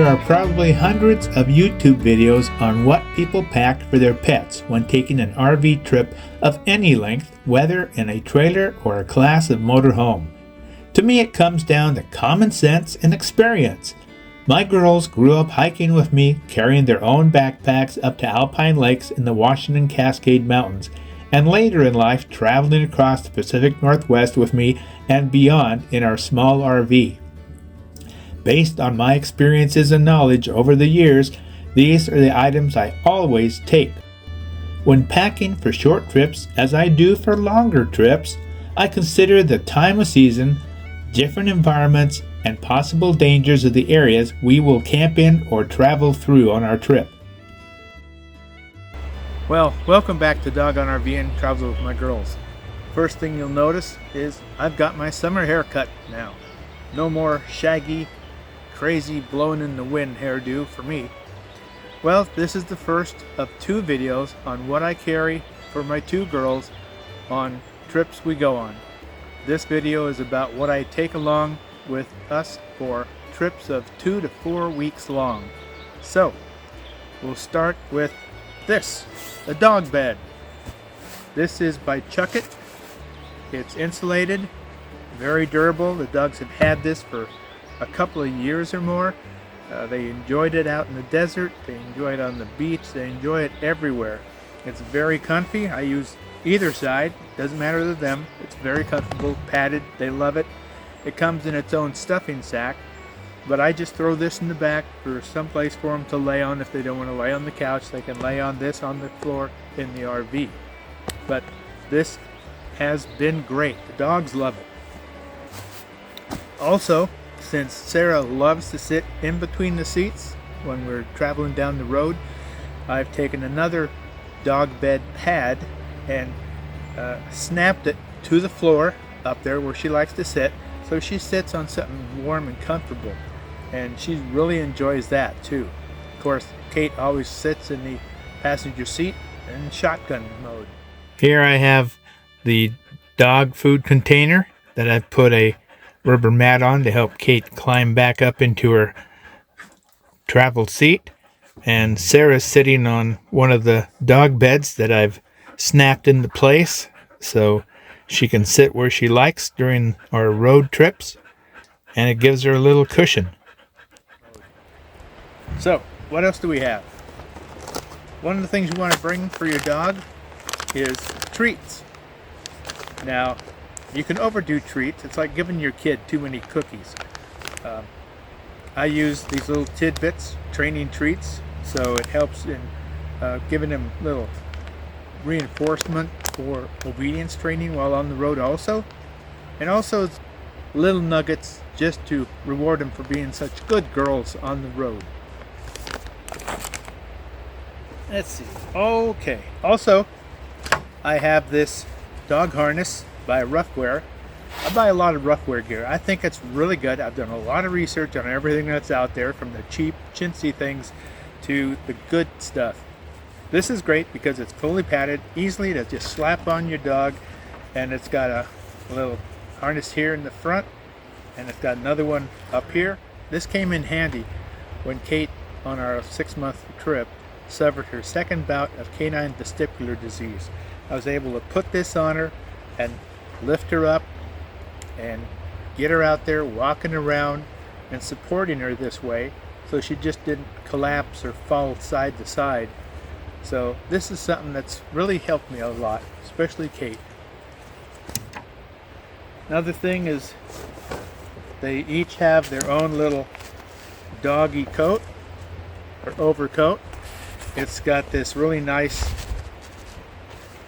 There are probably hundreds of YouTube videos on what people pack for their pets when taking an RV trip of any length, whether in a trailer or a class of motorhome. To me, it comes down to common sense and experience. My girls grew up hiking with me, carrying their own backpacks up to alpine lakes in the Washington Cascade Mountains, and later in life traveling across the Pacific Northwest with me and beyond in our small RV. Based on my experiences and knowledge over the years, these are the items I always take. When packing for short trips, as I do for longer trips, I consider the time of season, different environments, and possible dangers of the areas we will camp in or travel through on our trip. Well, welcome back to Doggone RV'N Travels with my girls. First thing you'll notice is I've got my summer haircut now. No more shaggy, crazy blowing in the wind hairdo for me. Well, this is the first of two videos on what I carry for my two girls on trips we go on. This video is about what I take along with us for trips of 2 to 4 weeks long. So, we'll start with this, the dog bed. This is by Chuckit. It's insulated, very durable. The dogs have had this for a couple of years or more. They enjoyed it out in the desert, they enjoy it on the beach, they enjoy it everywhere. It's very comfy. I use either side, doesn't matter to them. It's very comfortable, padded, they love it. It comes in its own stuffing sack, but I just throw this in the back for some place for them to lay on. If they don't want to lay on the couch, they can lay on this on the floor in the RV. But this has been great. The dogs love it. Also, since Sarah loves to sit in between the seats when we're traveling down the road, I've taken another dog bed pad and snapped it to the floor up there where she likes to sit, so she sits on something warm and comfortable, and she really enjoys that too. Of course, Kate always sits in the passenger seat in shotgun mode. Here I have the dog food container that I've put a rubber mat on to help Kate climb back up into her travel seat, and Sarah's sitting on one of the dog beds that I've snapped into place so she can sit where she likes during our road trips, and it gives her a little cushion. So, what else do we have? One of the things you want to bring for your dog is treats. Now, you can overdo treats. It's like giving your kid too many cookies. I use these little tidbits, training treats, so it helps in giving them little reinforcement for obedience training while on the road also. And also little nuggets just to reward them for being such good girls on the road. Let's see. Okay. Also, I have this dog harness by Roughwear. I buy a lot of Roughwear gear. I think it's really good. I've done a lot of research on everything that's out there, from the cheap, chintzy things to the good stuff. This is great because it's fully padded, easily to just slap on your dog, and it's got a little harness here in the front, and it's got another one up here. This came in handy when Kate, on our 6-month trip, suffered her second bout of canine vestibular disease. I was able to put this on her and lift her up and get her out there walking around and supporting her this way, so she just didn't collapse or fall side to side. So this is something that's really helped me a lot, especially Kate. Another thing is they each have their own little doggy coat or overcoat. It's got this really nice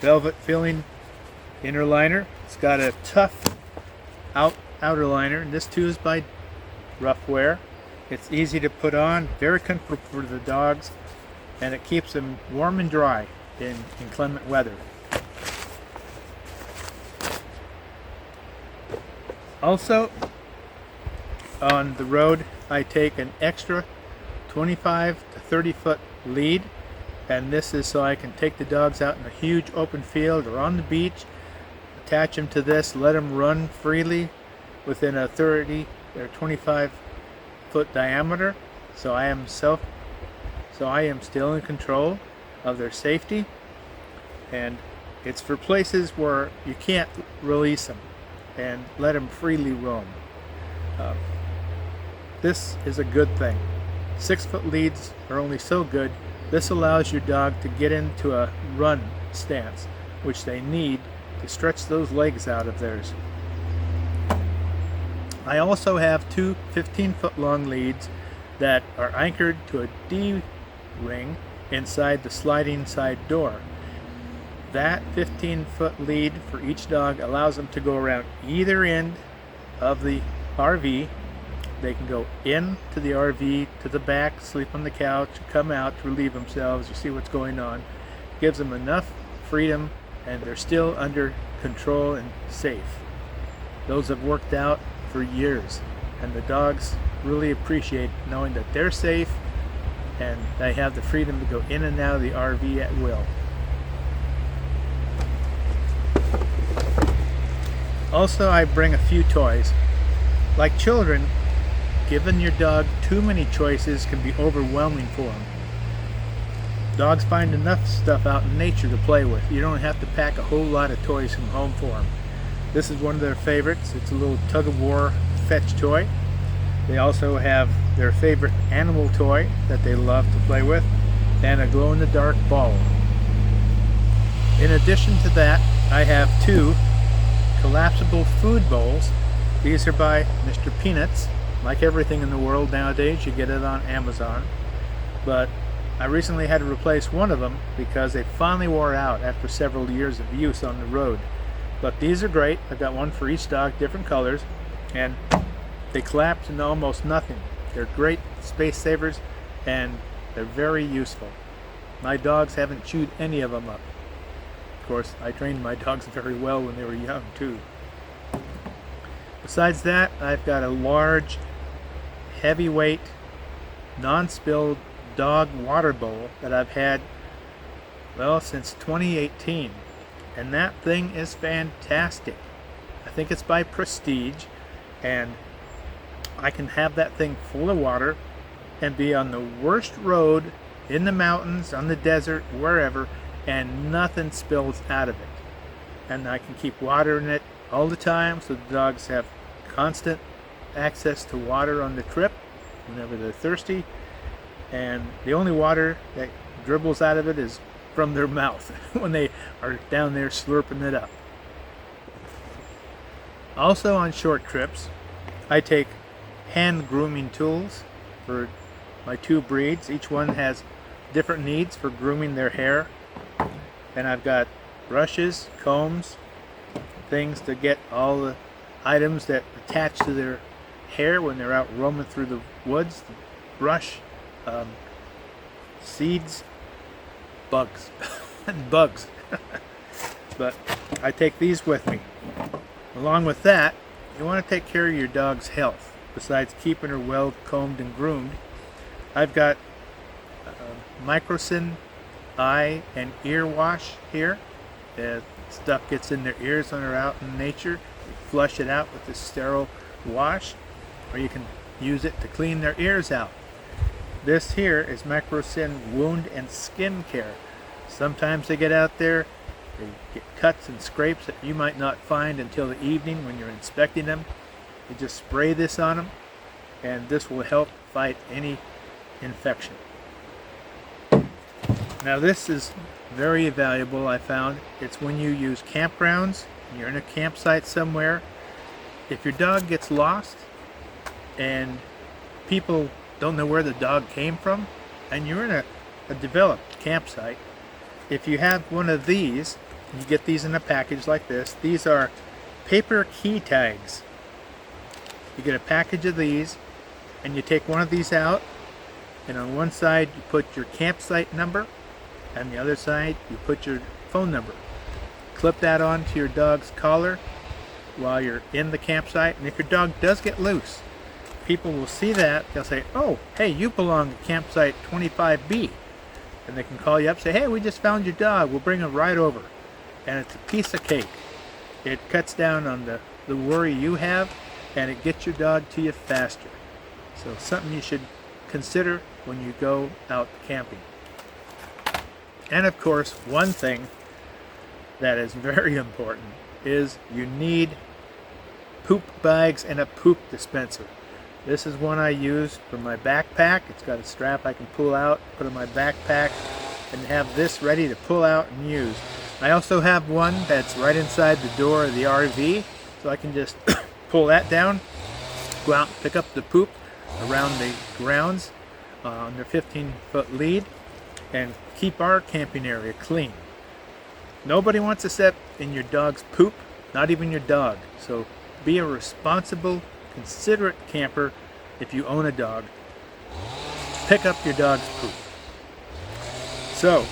velvet feeling inner liner. It's got a tough outer liner, and this too is by Roughwear. It's easy to put on, very comfortable for the dogs, and it keeps them warm and dry in inclement weather. Also, on the road, I take an extra 25 to 30 foot lead, and this is so I can take the dogs out in a huge open field or on the beach, attach them to this, let them run freely within a 30 or 25 foot diameter, So I am still in control of their safety, and it's for places where you can't release them and let them freely roam. This is a good thing. 6-foot leads are only so good. This allows your dog to get into a run stance, which they need to stretch those legs out of theirs. I also have two 15-foot long leads that are anchored to a D-ring inside the sliding side door. That 15-foot lead for each dog allows them to go around either end of the RV. They can go into the RV, to the back, sleep on the couch, come out to relieve themselves, you see what's going on. Gives them enough freedom, and they're still under control and safe. Those have worked out for years, and the dogs really appreciate knowing that they're safe and they have the freedom to go in and out of the RV at will. Also, I bring a few toys. Like children, giving your dog too many choices can be overwhelming for them. Dogs find enough stuff out in nature to play with. You don't have to pack a whole lot of toys from home for them. This is one of their favorites. It's a little tug-of-war fetch toy. They also have their favorite animal toy that they love to play with, and a glow-in-the-dark ball. In addition to that, I have two collapsible food bowls. These are by Mr. Peanuts. Like everything in the world nowadays, you get it on Amazon. But I recently had to replace one of them because they finally wore out after several years of use on the road. But these are great. I've got one for each dog, different colors, and they collapse into almost nothing. They're great space savers, and they're very useful. My dogs haven't chewed any of them up. Of course, I trained my dogs very well when they were young too. Besides that, I've got a large, heavyweight, non-spilled dog water bowl that I've had, well, since 2018. And that thing is fantastic. I think it's by Prestige, and I can have that thing full of water and be on the worst road, in the mountains, on the desert, wherever, and nothing spills out of it. And I can keep water in it all the time, so the dogs have constant access to water on the trip whenever they're thirsty. And the only water that dribbles out of it is from their mouth when they are down there slurping it up. Also on short trips, I take hand grooming tools for my two breeds. Each one has different needs for grooming their hair. And I've got brushes, combs, things to get all the items that attach to their hair when they're out roaming through the woods. Brush, seeds, bugs, and bugs. But I take these with me. Along with that, you want to take care of your dog's health. Besides keeping her well combed and groomed, I've got Microcin eye and ear wash here. Stuff gets in their ears when they're out in nature. You flush it out with this sterile wash, or you can use it to clean their ears out. This here is Microcin wound and skin care. Sometimes they get out there, they get cuts and scrapes that you might not find until the evening when you're inspecting them. You just spray this on them, and this will help fight any infection. Now this is very valuable, I found. It's when you use campgrounds, and you're in a campsite somewhere. If your dog gets lost and people don't know where the dog came from, and you're in a developed campsite, if you have one of these, you get these in a package like this. These are paper key tags. You get a package of these, and you take one of these out, and on one side you put your campsite number, and the other side you put your phone number. Clip that onto your dog's collar while you're in the campsite, and if your dog does get loose, people will see that. They'll say, oh, hey, you belong to campsite 25B. And they can call you up and say, hey, we just found your dog. We'll bring him right over. And it's a piece of cake. It cuts down on the worry you have, and it gets your dog to you faster. So something you should consider when you go out camping. And of course, one thing that is very important is you need poop bags and a poop dispenser. This is one I use for my backpack. It's got a strap I can pull out, put in my backpack, and have this ready to pull out and use. I also have one that's right inside the door of the RV, so I can just pull that down, go out and pick up the poop around the grounds on their 15-foot lead, and keep our camping area clean. Nobody wants to step in your dog's poop, not even your dog. So be a responsible, considerate camper if you own a dog. Pick up your dog's poop. So,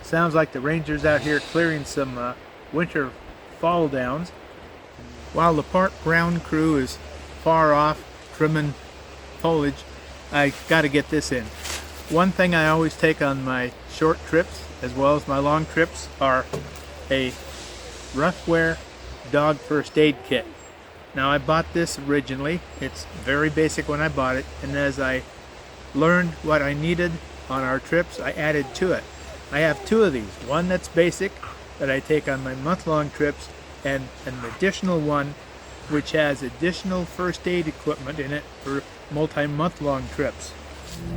sounds like the rangers out here clearing some winter fall downs, while the park ground crew is far off trimming foliage. I got to get this in. One thing I always take on my short trips as well as my long trips are a rough wear dog first aid kit. Now, I bought this originally. It's very basic when I bought it, and as I learned what I needed on our trips, I added to it. I have two of these. One that's basic that I take on my month-long trips, and an additional one which has additional first aid equipment in it for multi-month-long trips.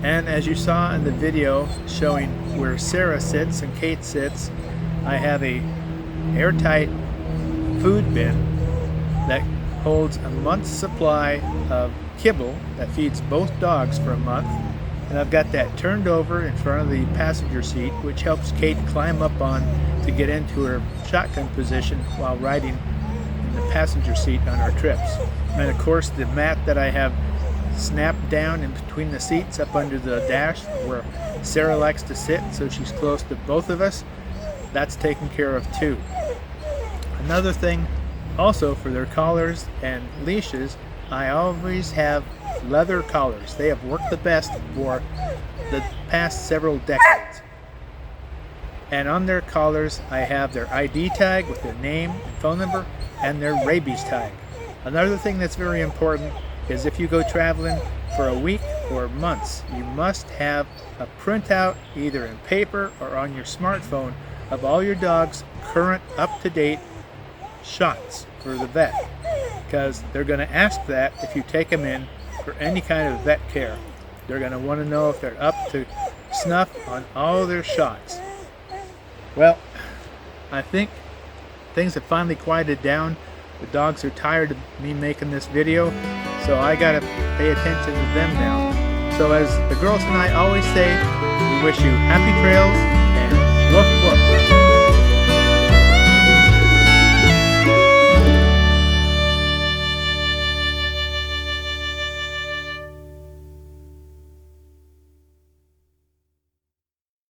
And as you saw in the video showing where Sara sits and Kate sits, I have a airtight food bin that holds a month's supply of kibble that feeds both dogs for a month. And I've got that turned over in front of the passenger seat, which helps Kate climb up on to get into her shotgun position while riding in the passenger seat on our trips. And of course, the mat that I have snapped down in between the seats up under the dash where Sara likes to sit, so she's close to both of us, that's taken care of too. Another thing also, for their collars and leashes, I always have leather collars. They have worked the best for the past several decades. And on their collars, I have their ID tag with their name and phone number and their rabies tag. Another thing that's very important is if you go traveling for a week or months, you must have a printout either in paper or on your smartphone of all your dog's current up-to-date shots for the vet, because they're going to ask that if you take them in for any kind of vet care. They're going to want to know if they're up to snuff on all their shots. Well, I think things have finally quieted down. The dogs are tired of me making this video, so I got to pay attention to them now. So as the girls and I always say, we wish you happy trails